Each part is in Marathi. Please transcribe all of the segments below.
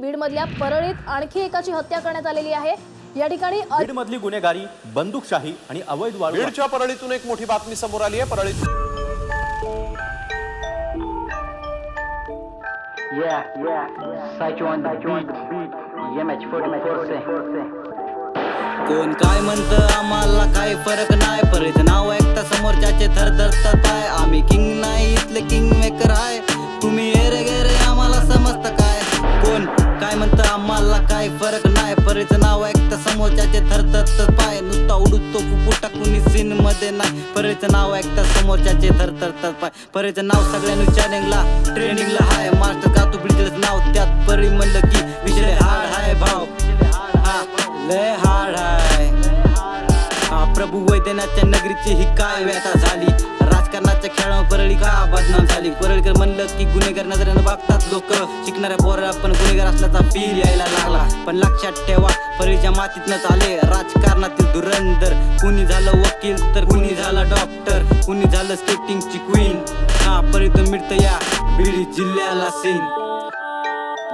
बीडमधल्या परळीत आणखी एकाची हत्या करण्यात आलेली आहे। या ठिकाणी बीडमधली गुन्हेगारी, बंदूकशाही आणि अवैध वाळू। बीडच्या परळीतून एक मोठी बातमी समोर आली आहे। परळीत कोण काय म्हणतं आम्हाला काही फरक नाही, परत नाव ऐकता समोरच्याचे थरथरतात पाय। आम्ही किंग नाही इथले किंग मेकर आहे, तुम्ही एरे गेरे आम्हाला समजता काय। कोण काय म्हणतं आम्हाला काही फरक नाही, परत नाव ऐकता समोरच्याचे थरथरतात पाय। नुसता उडतो फुफुटा कुणी सीन मध्ये नाही, परत नाव ऐकता समोरच्याचे थरथरतात पाय। परत नाव सगळ्यांनी चॅलेंजला ट्रेंडिंगला हाय, मास्टर का तू बिडचं नाव त्यात परी म्हणलं की विषय हार्ड हाय भाव, लय हार्ड हाय। प्रभू वैद्यनाथच्या नगरीची ही काय व्यथा झाली, राजकारणाच्या खेळावर परळी का बदनाम झाली। परळीकर म्हणलं की गुन्हेगार नजरेनं बघतात लोक, शिकणाऱ्या पोराला पण गुन्हेगार असल्याचा फील यायला लागला। पण लक्षात ठेवा परळीच्या मातीतनंच आले राजकारणातील धुरंधर। कुणी झालं वकील तर कुणी झालं डॉक्टर, कुणी झालं स्केटिंगची क्वीन। परळीतून मिळतं या बीड जिल्ह्याला सीन।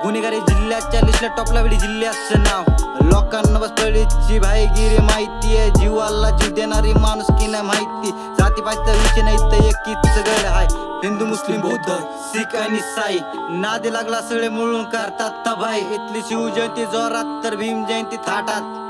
गुन्हेगारी जिल्ह्याच्या लिस्टला टॉपला बीड जिल्ह्याचं नाव। लोकांना बस परळीची भाईगिरी माहिती आहे, जीवाला जीव देणारी माणूस की नाही माहिती। जातीपातीचा विषय नाही तर एकीच गड आहे, हिंदू मुस्लिम बौद्ध सिख आणि साई। नादी लागला सगळे मिळून करतात तबाई, इथली शिवजयंती जोरात तर भीम जयंती थाटात।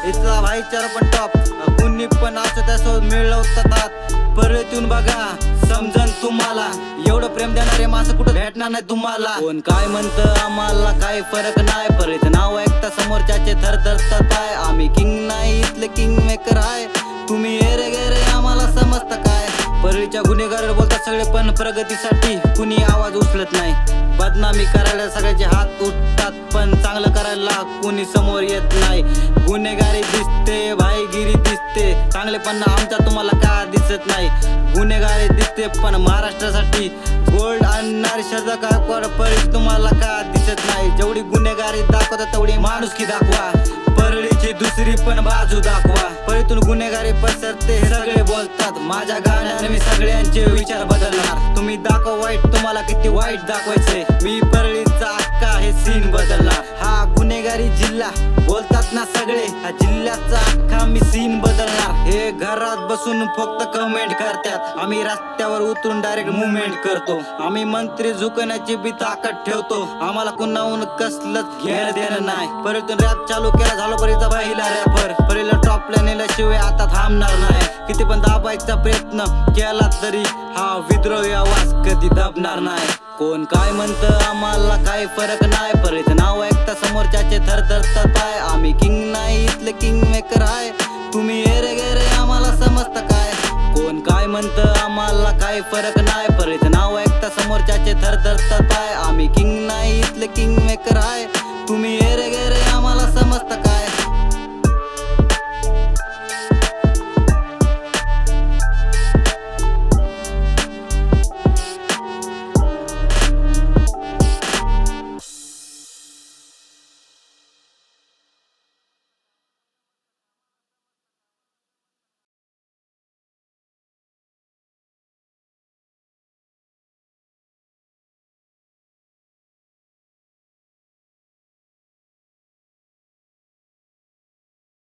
इथला भाईचारा पण टॉप, कुणी पण असं त्यासोबत मिळवतात। परळीतून बघा समजन तुम्हाला, एवढं प्रेम देणारे माणसं कुठं भेटणार नाही तुम्हाला। कोण काय म्हणतं आम्हाला काही फरक नाही, परळीत नाव ऐकता समोरच्याचे थरथरतात पाय। आम्ही किंग नाही इथले किंग मेकर आहे, तुम्ही एरे गेरे आम्हाला समजता काय। परळीच्या गुन्हेगार बोलतात सगळे पण प्रगतीसाठी कुणी आवाज उचलत नाही। बदनामी करायला सगळ्याचे हात उठतात, पण चांगलं करायला कुणी समोर येत नाही। गुन्हेगारी दिसते, भाईगिरी दिसते, चांगलेपण आमचा तुम्हाला का दिसत नाही। गुन्हेगारी दिसते पण महाराष्ट्रासाठी गोल्ड आणणारी शरद गायकवाड परळीत तुम्हाला का दिसत नाही। जेवढी गुन्हेगारी दाखवता तेवढी माणुसकी दाखवा, परळीची दुसरी पण बाजू दाखवा। परळीतून गुन्हेगारी पसरते हे सगळे बोलतात, माझ्या गाण्याने मी सगळ्यांचे विचार बदलणार। तुम्ही दाखव वाईट, तुम्हाला किती वाईट दाखवायचे, मी परळीचा अख्खा हे सीन बदलणार। हा गुन्हेगारी जिल्हा बोलतात ना सगळे, हा जिल्ह्याचा अख्खा मी सीन बदलणार। हे घरात बसून फक्त कमेंट करतात, आम्ही रस्त्यावर उतरून डायरेक्ट मुवमेंट करतो। आम्ही मंत्री झुकण्याची बी ताकद ठेवतो, आम्हाला कुणाहून कसलंच घेणं देणं नाही। परळीतून रॅप चालू केला झालो परळीचा पहिला रॅपर, परळीला टॉपला नेल्याशिवाय आता थांबणार नाही। किती पण दाबायचा प्रयत्न केला तरी हा विद्रोही आवाज कधी दबणार नाही। कोण काय म्हणतं आम्हाला काही फरक नाही, परळीत नाव ऐकता समोरच्याचे थरथरतात पाय। आम्ही किंग नाही इथले किंग मेकर आहे, तुम्ही एरे गेरे आम्हाला समजता काय। कोण काय म्हणतं आम्हाला काही फरक नाही, परळीत नाव ऐकता समोरच्याचे थरथरतात पाय। आम्ही किंग नाही इथले किंग मेकर आहे, तुम्ही